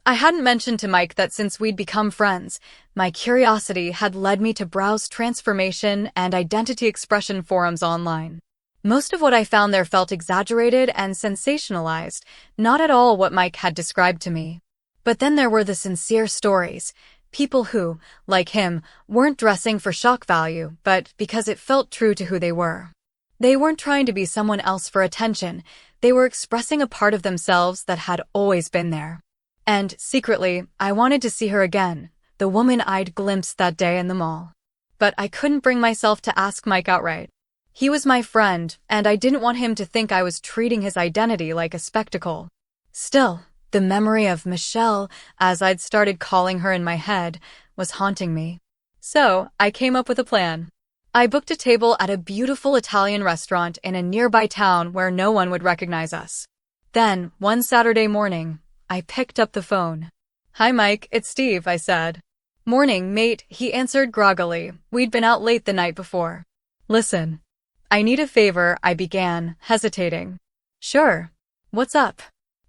I hadn't mentioned to Mike that since we'd become friends, my curiosity had led me to browse transformation and identity expression forums online. Most of what I found there felt exaggerated and sensationalized, not at all what Mike had described to me. But then there were the sincere stories, people who, like him, weren't dressing for shock value, but because it felt true to who they were. They weren't trying to be someone else for attention, they were expressing a part of themselves that had always been there. And, secretly, I wanted to see her again, the woman I'd glimpsed that day in the mall. But I couldn't bring myself to ask Mike outright. He was my friend, and I didn't want him to think I was treating his identity like a spectacle. Still, the memory of Michelle, as I'd started calling her in my head, was haunting me. So, I came up with a plan. I booked a table at a beautiful Italian restaurant in a nearby town where no one would recognize us. Then, one Saturday morning, I picked up the phone. "Hi Mike, it's Steve," I said. "Morning, mate," he answered groggily. We'd been out late the night before. "Listen, I need a favor," I began, hesitating. "Sure. What's up?"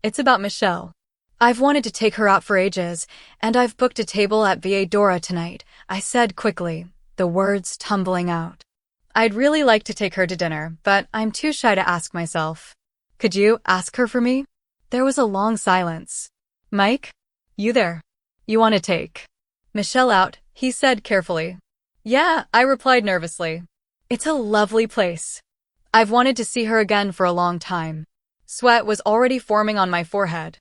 "It's about Michelle. I've wanted to take her out for ages, and I've booked a table at Via Dora tonight," I said quickly, the words tumbling out. "I'd really like to take her to dinner, but I'm too shy to ask myself. Could you ask her for me?" There was a long silence. "Mike? You there? You want to take Michelle out?" he said carefully. "Yeah," I replied nervously. "It's a lovely place. I've wanted to see her again for a long time." Sweat was already forming on my forehead.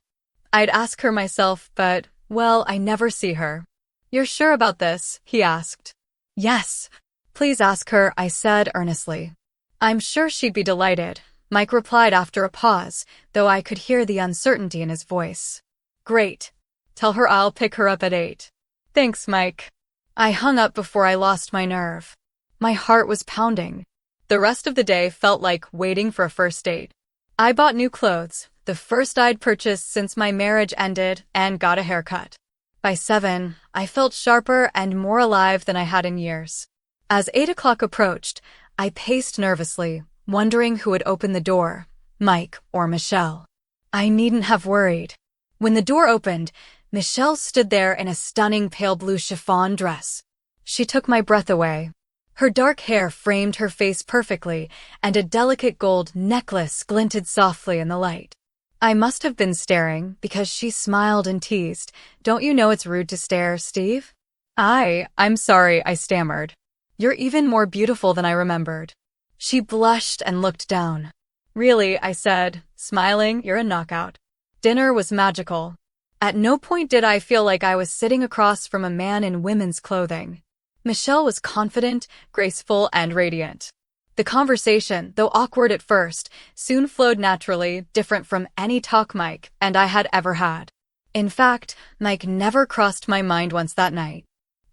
I'd ask her myself, but, well, I never see her. "You're sure about this?" he asked. "Yes. Please ask her," I said earnestly. "I'm sure she'd be delighted," Mike replied after a pause, though I could hear the uncertainty in his voice. "Great. Tell her I'll pick her up at 8. "Thanks, Mike." I hung up before I lost my nerve. My heart was pounding. The rest of the day felt like waiting for a first date. I bought new clothes, the first I'd purchased since my marriage ended, and got a haircut. By 7, I felt sharper and more alive than I had in years. As 8 o'clock approached, I paced nervously, wondering who would open the door, Mike or Michelle. I needn't have worried. When the door opened, Michelle stood there in a stunning pale blue chiffon dress. She took my breath away. Her dark hair framed her face perfectly, and a delicate gold necklace glinted softly in the light. I must have been staring, because she smiled and teased, "Don't you know it's rude to stare, Steve?" I'm sorry," I stammered. "You're even more beautiful than I remembered." She blushed and looked down. "Really," I said, smiling, "you're a knockout." Dinner was magical. At no point did I feel like I was sitting across from a man in women's clothing. Michelle was confident, graceful, and radiant. The conversation, though awkward at first, soon flowed naturally, different from any talk Mike and I had ever had. In fact, Mike never crossed my mind once that night.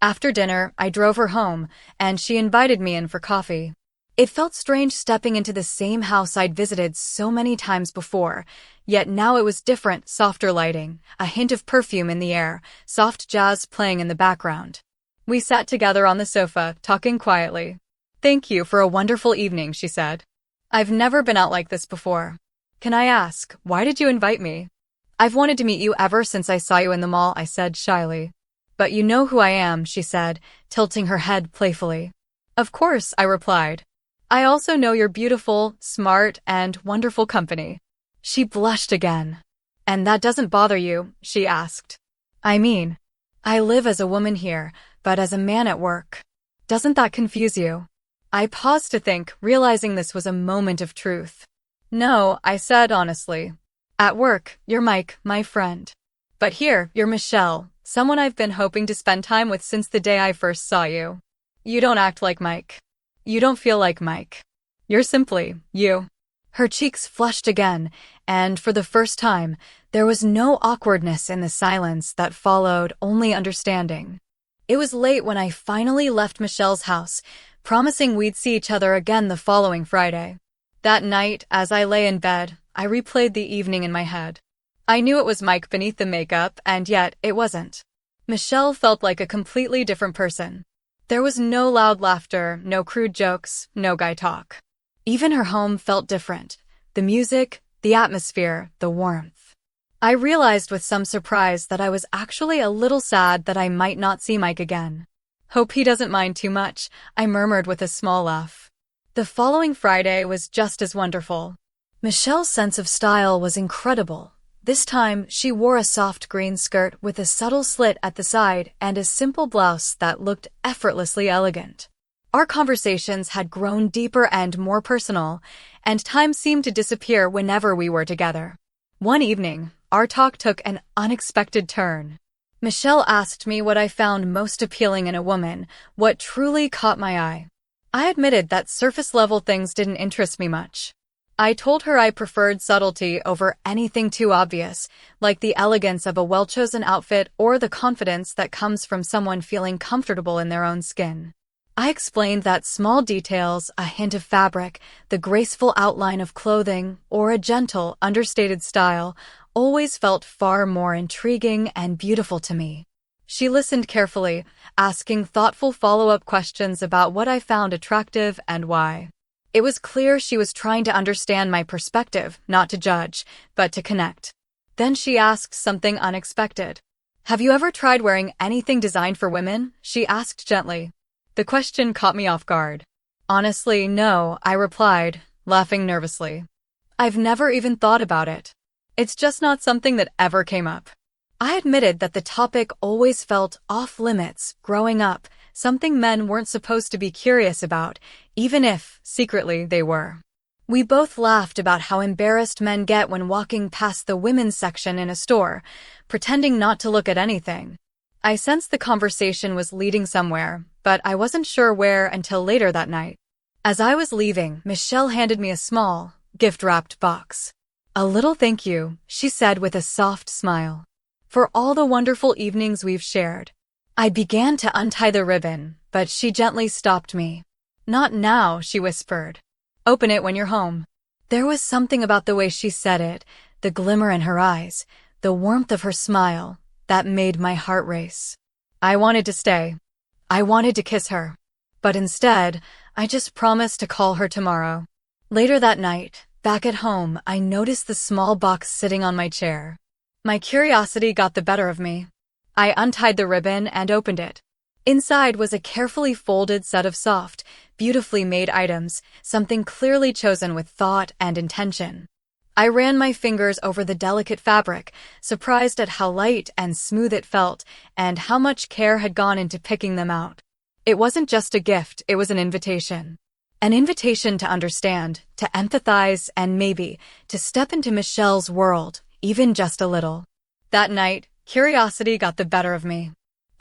After dinner, I drove her home, and she invited me in for coffee. It felt strange stepping into the same house I'd visited so many times before, yet now it was different, softer lighting, a hint of perfume in the air, soft jazz playing in the background. We sat together on the sofa, talking quietly. "Thank you for a wonderful evening," she said. "I've never been out like this before. Can I ask, why did you invite me?" "I've wanted to meet you ever since I saw you in the mall," I said shyly. "But you know who I am," she said, tilting her head playfully. "Of course," I replied. "I also know you're beautiful, smart, and wonderful company." She blushed again. "And that doesn't bother you?" she asked. "I mean, I live as a woman here, but as a man at work. Doesn't that confuse you?" I paused to think, realizing this was a moment of truth. "No," I said honestly. "At work, you're Mike, my friend. But here, you're Michelle, someone I've been hoping to spend time with since the day I first saw you. You don't act like Mike. You don't feel like Mike. You're simply you." Her cheeks flushed again, and for the first time, there was no awkwardness in the silence that followed, only understanding. It was late when I finally left Michelle's house, promising we'd see each other again the following Friday. That night, as I lay in bed, I replayed the evening in my head. I knew it was Mike beneath the makeup, and yet it wasn't. Michelle felt like a completely different person. There was no loud laughter, no crude jokes, no guy talk. Even her home felt different. The music, the atmosphere, the warmth. I realized with some surprise that I was actually a little sad that I might not see Mike again. Hope he doesn't mind too much, I murmured with a small laugh. The following Friday was just as wonderful. Michelle's sense of style was incredible. This time, she wore a soft green skirt with a subtle slit at the side and a simple blouse that looked effortlessly elegant. Our conversations had grown deeper and more personal, and time seemed to disappear whenever we were together. One evening, our talk took an unexpected turn. Michelle asked me what I found most appealing in a woman, what truly caught my eye. I admitted that surface-level things didn't interest me much. I told her I preferred subtlety over anything too obvious, like the elegance of a well-chosen outfit or the confidence that comes from someone feeling comfortable in their own skin. I explained that small details, a hint of fabric, the graceful outline of clothing, or a gentle, understated style, always felt far more intriguing and beautiful to me. She listened carefully, asking thoughtful follow-up questions about what I found attractive and why. It was clear she was trying to understand my perspective, not to judge, but to connect. Then she asked something unexpected. "Have you ever tried wearing anything designed for women?" she asked gently. The question caught me off guard. "Honestly, no," I replied, laughing nervously. "I've never even thought about it. It's just not something that ever came up." I admitted that the topic always felt off-limits growing up, something men weren't supposed to be curious about, even if, secretly, they were. We both laughed about how embarrassed men get when walking past the women's section in a store, pretending not to look at anything. I sensed the conversation was leading somewhere, but I wasn't sure where until later that night. As I was leaving, Michelle handed me a small, gift-wrapped box. "A little thank you," she said with a soft smile, "for all the wonderful evenings we've shared." I began to untie the ribbon, but she gently stopped me. "Not now," she whispered. "Open it when you're home." There was something about the way she said it, the glimmer in her eyes, the warmth of her smile, that made my heart race. I wanted to stay. I wanted to kiss her. But instead, I just promised to call her tomorrow. Later that night, back at home, I noticed the small box sitting on my chair. My curiosity got the better of me. I untied the ribbon and opened it. Inside was a carefully folded set of soft, beautifully made items, something clearly chosen with thought and intention. I ran my fingers over the delicate fabric, surprised at how light and smooth it felt, and how much care had gone into picking them out. It wasn't just a gift, it was an invitation. An invitation to understand, to empathize, and maybe, to step into Michelle's world, even just a little. That night, curiosity got the better of me.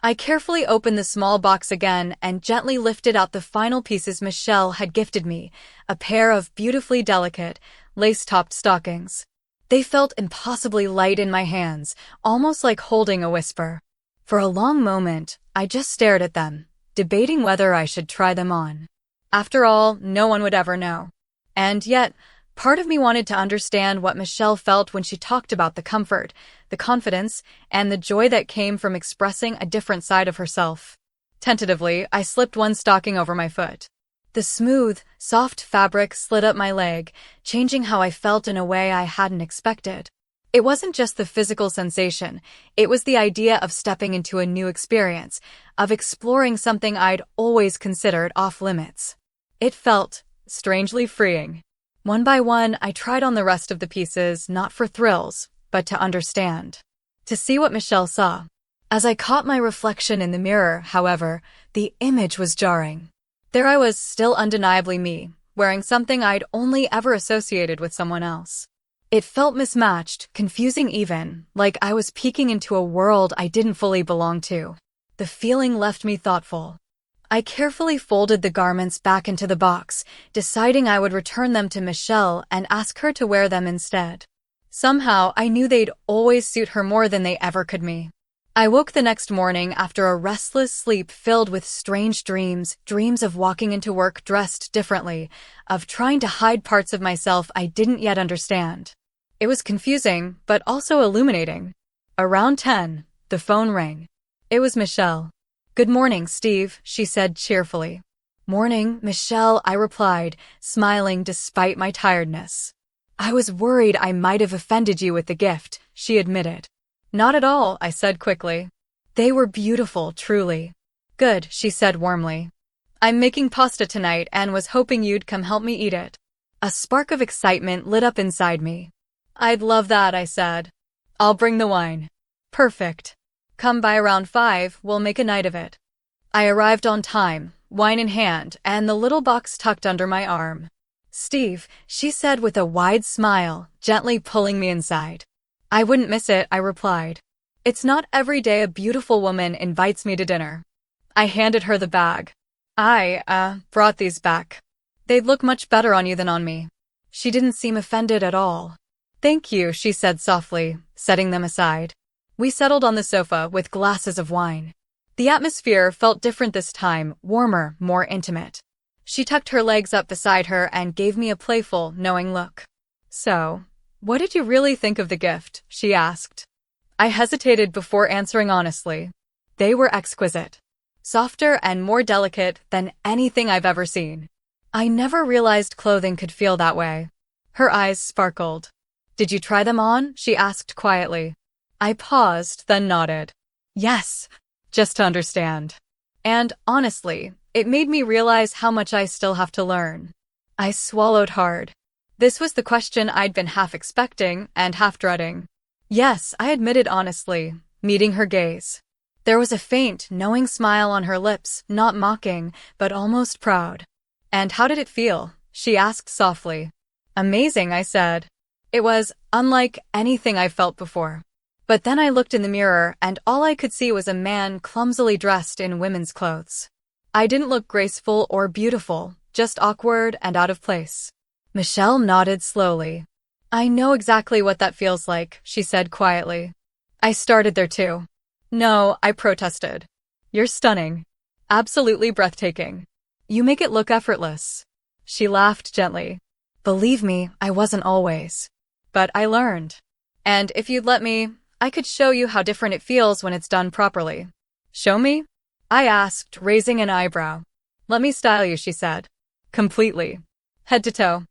I carefully opened the small box again and gently lifted out the final pieces Michelle had gifted me, a pair of beautifully delicate, lace-topped stockings. They felt impossibly light in my hands, almost like holding a whisper. For a long moment, I just stared at them, debating whether I should try them on. After all, no one would ever know. And yet, part of me wanted to understand what Michelle felt when she talked about the comfort, the confidence, and the joy that came from expressing a different side of herself. Tentatively, I slipped one stocking over my foot. The smooth, soft fabric slid up my leg, changing how I felt in a way I hadn't expected. It wasn't just the physical sensation, it was the idea of stepping into a new experience, of exploring something I'd always considered off-limits. It felt strangely freeing. One by one, I tried on the rest of the pieces, not for thrills, but to understand. To see what Michelle saw. As I caught my reflection in the mirror, however, the image was jarring. There I was, still undeniably me, wearing something I'd only ever associated with someone else. It felt mismatched, confusing even, like I was peeking into a world I didn't fully belong to. The feeling left me thoughtful. I carefully folded the garments back into the box, deciding I would return them to Michelle and ask her to wear them instead. Somehow, I knew they'd always suit her more than they ever could me. I woke the next morning after a restless sleep filled with strange dreams of walking into work dressed differently, of trying to hide parts of myself I didn't yet understand. It was confusing, but also illuminating. Around 10, the phone rang. It was Michelle. "Good morning, Steve," she said cheerfully. "Morning, Michelle," I replied, smiling despite my tiredness. I was worried I might have offended you with the gift, she admitted. Not at all, I said quickly. They were beautiful, truly. Good, she said warmly. I'm making pasta tonight and was hoping you'd come help me eat it. A spark of excitement lit up inside me. I'd love that, I said. I'll bring the wine. Perfect. Come by around 5, we'll make a night of it. I arrived on time, wine in hand, and the little box tucked under my arm. Steve, she said with a wide smile, gently pulling me inside. I wouldn't miss it, I replied. It's not every day a beautiful woman invites me to dinner. I handed her the bag. I brought these back. They'd look much better on you than on me. She didn't seem offended at all. Thank you, she said softly, setting them aside. We settled on the sofa with glasses of wine. The atmosphere felt different this time, warmer, more intimate. She tucked her legs up beside her and gave me a playful, knowing look. So, what did you really think of the gift? She asked. I hesitated before answering honestly. They were exquisite. Softer and more delicate than anything I've ever seen. I never realized clothing could feel that way. Her eyes sparkled. Did you try them on? She asked quietly. I paused, then nodded. Yes, just to understand. And, honestly, it made me realize how much I still have to learn. I swallowed hard. This was the question I'd been half expecting and half dreading. Yes, I admitted honestly, meeting her gaze. There was a faint, knowing smile on her lips, not mocking, but almost proud. And how did it feel? She asked softly. Amazing, I said. It was unlike anything I've felt before. But then I looked in the mirror and all I could see was a man clumsily dressed in women's clothes. I didn't look graceful or beautiful, just awkward and out of place. Michelle nodded slowly. I know exactly what that feels like, she said quietly. I started there too. No, I protested. You're stunning. Absolutely breathtaking. You make it look effortless. She laughed gently. Believe me, I wasn't always. But I learned. And if you'd let me, I could show you how different it feels when it's done properly. Show me? I asked, raising an eyebrow. Let me style you, she said. Completely. Head to toe.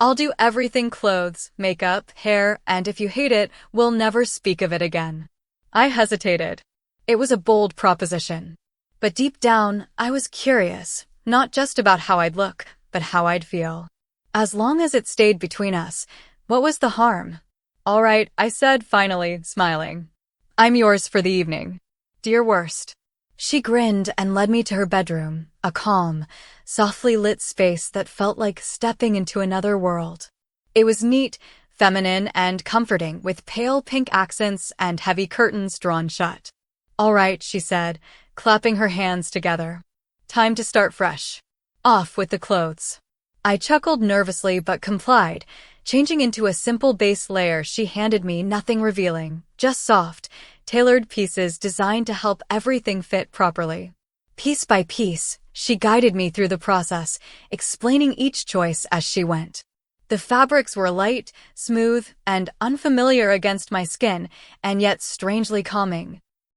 I'll do everything: clothes, makeup, hair, and if you hate it, we'll never speak of it again. I hesitated. It was a bold proposition. But deep down, I was curious, not just about how I'd look, but how I'd feel. As long as it stayed between us, what was the harm? All right, I said finally, smiling. I'm yours for the evening. Do your worst. She grinned and led me to her bedroom, a calm, softly lit space that felt like stepping into another world. It was neat, feminine, and comforting, with pale pink accents and heavy curtains drawn shut. All right, she said, clapping her hands together. Time to start fresh. Off with the clothes. I chuckled nervously but complied, changing into a simple base layer she handed me, nothing revealing, just soft, tailored pieces designed to help everything fit properly. Piece by piece, she guided me through the process, explaining each choice as she went. The fabrics were light, smooth, and unfamiliar against my skin, and yet strangely calming.